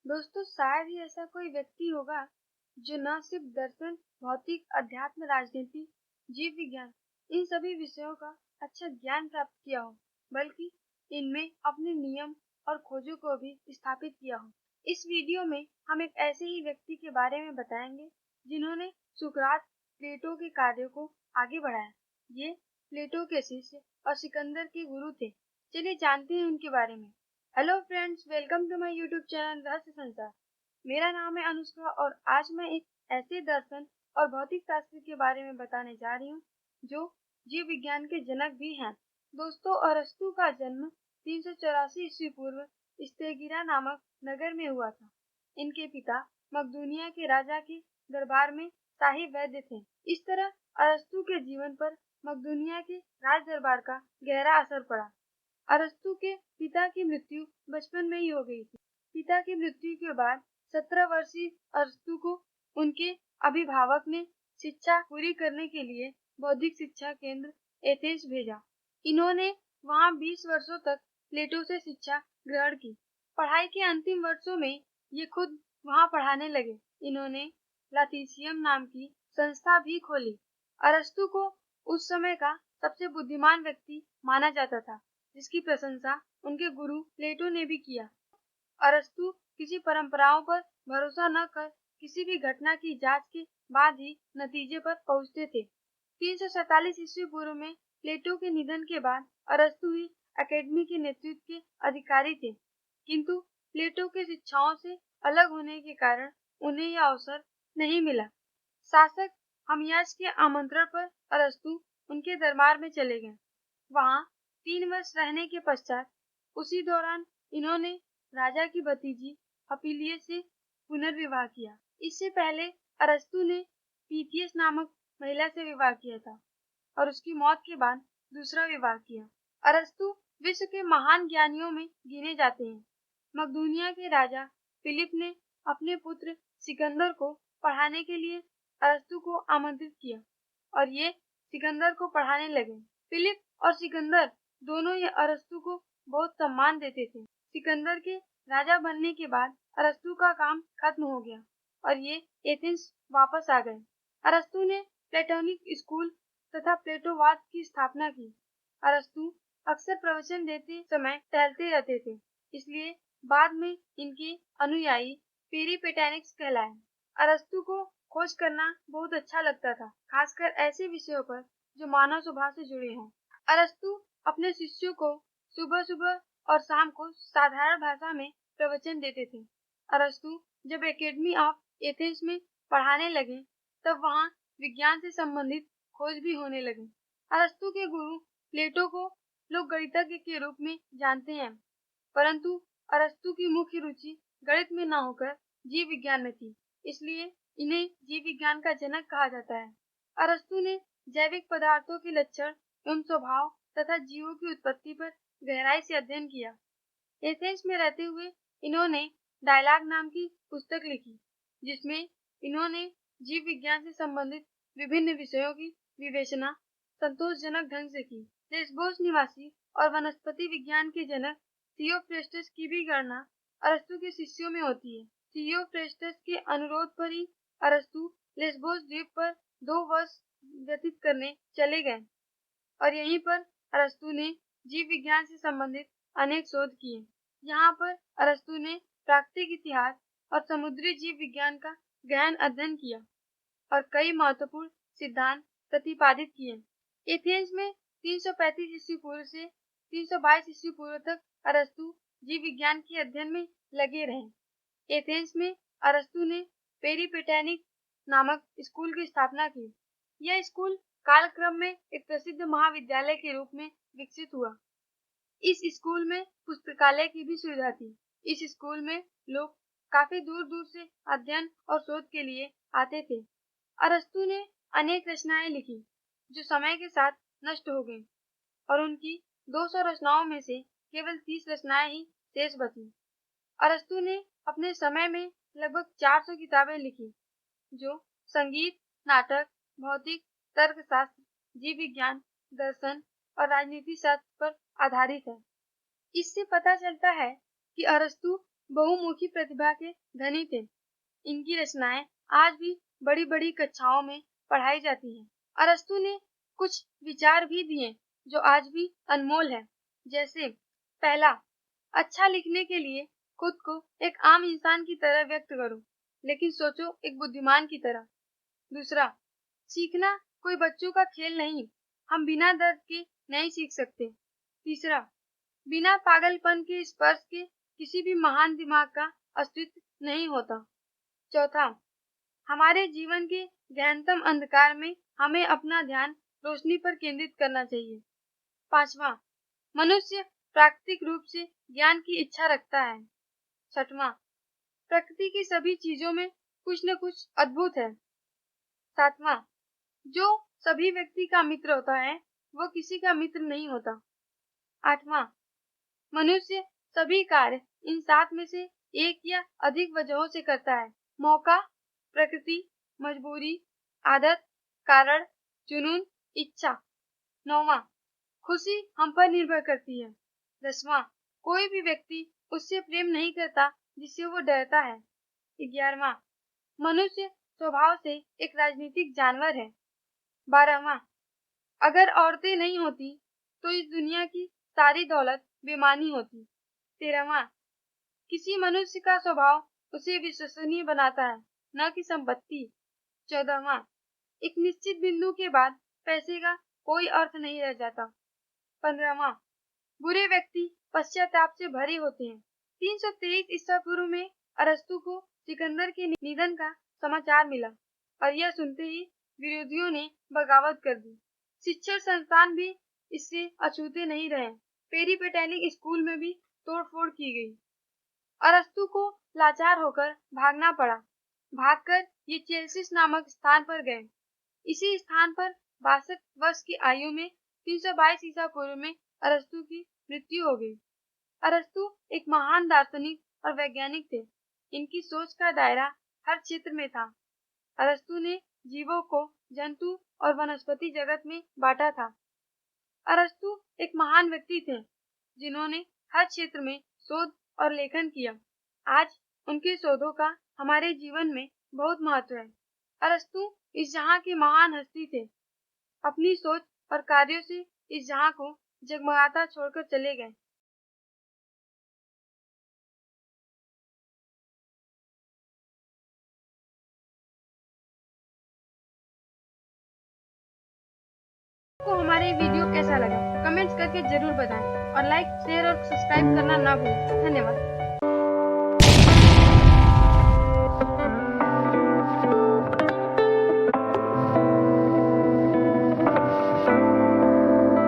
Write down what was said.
दोस्तों, शायद ही ऐसा कोई व्यक्ति होगा जो न सिर्फ दर्शन, भौतिक, अध्यात्म, राजनीति, जीव विज्ञान इन सभी विषयों का अच्छा ज्ञान प्राप्त किया हो, बल्कि इनमें अपने नियम और खोजों को भी स्थापित किया हो। इस वीडियो में हम एक ऐसे ही व्यक्ति के बारे में बताएंगे जिन्होंने सुकरात, प्लेटो के कार्यों को आगे बढ़ाया। ये प्लेटो के शिष्य और सिकंदर के गुरु थे। चलिए जानते हैं उनके बारे में। Hello friends, welcome to my YouTube channel Rahasya Sansar. मेरा नाम है अनुष्का और आज मैं एक ऐसे दर्शन और भौतिक शास्त्र के बारे में बताने जा रही हूँ जो जीव विज्ञान के जनक भी हैं। दोस्तों, अरस्तु का जन्म 384 ईस्वी पूर्व स्तेगिरा नामक नगर में हुआ था। इनके पिता मकदूनिया के राजा के दरबार में शाही वैद्य थे। इस तरह अरस्तु के जीवन पर मकदूनिया के राज दरबार का गहरा असर पड़ा। अरस्तु के पिता की मृत्यु बचपन में ही हो गई थी। पिता की मृत्यु के बाद 17 वर्षीय अरस्तु को उनके अभिभावक ने शिक्षा पूरी करने के लिए बौद्धिक शिक्षा केंद्र एथेंस भेजा। इन्होंने वहां 20 वर्षों तक प्लेटो से शिक्षा ग्रहण की। पढ़ाई के अंतिम वर्षों में ये खुद वहां पढ़ाने लगे। इन्होंने लाथिसियम नाम की संस्था भी खोली। अरस्तु को उस समय का सबसे बुद्धिमान व्यक्ति माना जाता था, जिसकी प्रशंसा उनके गुरु प्लेटो ने भी किया। अरस्तु किसी परंपराओं पर भरोसा न कर किसी भी घटना की जांच के बाद ही नतीजे पर पहुंचते थे। 347 ईस्वी पूर्व में प्लेटो के निधन के बाद अरस्तु ही एकेडमी के नेतृत्व के अधिकारी थे, किंतु प्लेटो के शिक्षाओं से अलग होने के कारण उन्हें यह अवसर नहीं मिला। शासक हमियास के आमंत्रण पर अरस्तु उनके दरबार में चले गए। वहां 3 वर्ष रहने के पश्चात उसी दौरान इन्होंने राजा की भतीजी हपीलिया से पुनर्विवाह किया। इससे पहले अरस्तु ने पीथियस नामक महिला से विवाह किया था और उसकी मौत के बाद दूसरा विवाह किया। अरस्तु विश्व के महान ज्ञानियों में गिने जाते हैं। मकदूनिया के राजा फिलिप ने अपने पुत्र सिकंदर को पढ़ाने के लिए अरस्तु को आमंत्रित किया और ये सिकंदर को पढ़ाने लगे। फिलिप और सिकंदर दोनों ही अरस्तु को बहुत सम्मान देते थे। सिकंदर के राजा बनने के बाद अरस्तु का काम खत्म हो गया और ये एथेंस वापस आ गए। अरस्तु ने प्लेटोनिक स्कूल तथा प्लेटोवाद की स्थापना की। अरस्तु अक्सर प्रवचन देते समय टहलते रहते थे, इसलिए बाद में इनके अनुयायी पेरिपेटेनिक्स कहलाए। अरस्तु को खोज करना बहुत अच्छा लगता था, खासकर ऐसे विषयों पर जो मानव स्वभाव से जुड़े हों। अरस्तु अपने शिष्यों को सुबह-सुबह और शाम को साधारण भाषा में प्रवचन देते थे। अरस्तु जब एकेडमी ऑफ एथेंस में पढ़ाने लगे, तब वहाँ विज्ञान से संबंधित खोज भी होने लगी। अरस्तु के गुरु प्लेटो को लोग गणितज्ञ के रूप में जानते हैं, परंतु अरस्तु की मुख्य रुचि गणित में न होकर जीव विज्ञान में थी, इसलिए इन्हें जीव विज्ञान का जनक कहा जाता है। अरस्तु ने जैविक पदार्थों के लक्षण एवं स्वभाव तथा जीवों की उत्पत्ति पर गहराई से अध्ययन किया। एथेंस में रहते हुए इन्होंने डायलॉग नाम की पुस्तक लिखी, जिसमें इन्होंने जीव विज्ञान से संबंधित विभिन्न विषयों की विवेचना संतोषजनक ढंग से की। लेस्बोस निवासी और वनस्पति विज्ञान के जनक थियोफ्रेस्टस की भी गणना अरस्तु के शिष्यों में होती है। थियोफ्रेस्टस के अनुरोध पर ही अरस्तु लेस्बोस द्वीप पर 2 वर्ष व्यतीत करने चले गए और यहीं पर अरस्तु ने जीव विज्ञान से संबंधित अनेक शोध किए। यहाँ पर अरस्तु ने प्राकृतिक इतिहास और समुद्री जीव विज्ञान का गहन अध्ययन किया और कई महत्वपूर्ण सिद्धांत प्रतिपादित किए। एथेंस में 335 ईस्वी पूर्व से 322 ईस्वी पूर्व तक अरस्तु जीव विज्ञान के अध्ययन में लगे रहे। एथेंस में अरस्तु ने पेरिपेटेनिक नामक स्कूल की स्थापना की। यह स्कूल कालक्रम में एक प्रसिद्ध महाविद्यालय के रूप में विकसित हुआ। इस स्कूल में पुस्तकालय की भी सुविधा थी। इस स्कूल में लोग काफी दूर-दूर से अध्ययन और शोध के लिए आते थे। अरस्तु ने अनेक रचनाएं लिखी, जो समय के साथ नष्ट हो गईं और उनकी 200 रचनाओं में से केवल 30 रचनाएं ही शेष बची। अरस्तु ने अपने समय में लगभग 400 किताबें लिखी, जो संगीत, नाटक, भौतिक, तर्कशास्त्र, जीव विज्ञान, दर्शन और राजनीति शास्त्र पर आधारित है। इससे पता चलता है कि अरस्तु बहुमुखी प्रतिभा के धनी थे। इनकी रचनाएं आज भी बड़ी बड़ी कक्षाओं में पढ़ाई जाती हैं। अरस्तु ने कुछ विचार भी दिए जो आज भी अनमोल है। जैसे पहला, अच्छा लिखने के लिए खुद को एक आम इंसान की तरह व्यक्त करो, लेकिन सोचो एक बुद्धिमान की तरह। दूसरा, सीखना कोई बच्चों का खेल नहीं, हम बिना दर्द के नहीं सीख सकते। तीसरा, बिना पागलपन के स्पर्श के किसी भी महान दिमाग का अस्तित्व नहीं होता। चौथा, हमारे जीवन के गहनतम अंधकार में हमें अपना ध्यान रोशनी पर केंद्रित करना चाहिए। पांचवा, मनुष्य प्राकृतिक रूप से ज्ञान की इच्छा रखता है। छठवां, प्रकृति की सभी चीजों में कुछ न कुछ अद्भुत है। सातवां, जो सभी व्यक्ति का मित्र होता है वो किसी का मित्र नहीं होता। आठवां, मनुष्य सभी कार्य इन सात में से एक या अधिक वजहों से करता है। मौका, प्रकृति, मजबूरी, आदत, कारण, जुनून, इच्छा। नौवां, खुशी हम पर निर्भर करती है। 10वां, कोई भी व्यक्ति उससे प्रेम नहीं करता जिससे वो डरता है। 11वां, मनुष्य स्वभाव से एक राजनीतिक जानवर है। 12वां, अगर औरतें नहीं होती तो इस दुनिया की सारी दौलत बेमानी होती। 13वां, किसी मनुष्य का स्वभाव उसे विश्वसनीय बनाता है, न कि संपत्ति। 14वां, एक निश्चित बिंदु के बाद पैसे का कोई अर्थ नहीं रह जाता। 15वां, बुरे व्यक्ति पश्चाताप से भरे होते हैं। 323 ईसा पूर्व में अरस्तु को सिकंदर के निधन का समाचार मिला और यह सुनते ही विरोधियों ने बगावत कर दी। शिक्षण संस्थान भी इससे अछूते नहीं रहे। पेरिपेटेनिक स्कूल में भी तोड़फोड़ की गई। अरस्तु को लाचार होकर भागना पड़ा। भागकर ये चेल्सिस नामक स्थान पर गए। इसी स्थान पर 62 वर्ष की आयु में 322 ईसा पूर्व में अरस्तु की मृत्यु हो गई। अरस्तु एक महान दार्शनिक और वैज्ञानिक थे। इनकी सोच का दायरा हर क्षेत्र में था। अरस्तु ने जीवों को जंतु और वनस्पति जगत में बांटा था। अरस्तु एक महान व्यक्ति थे जिन्होंने हर क्षेत्र में शोध और लेखन किया। आज उनके शोधों का हमारे जीवन में बहुत महत्व है। अरस्तु इस जहां के महान हस्ती थे। अपनी सोच और कार्यों से इस जहां को जगमगाता छोड़कर चले गए। आपको हमारे वीडियो कैसा लगा कमेंट्स करके जरूर बताएं और लाइक शेयर और सब्सक्राइब करना ना भूलें। धन्यवाद।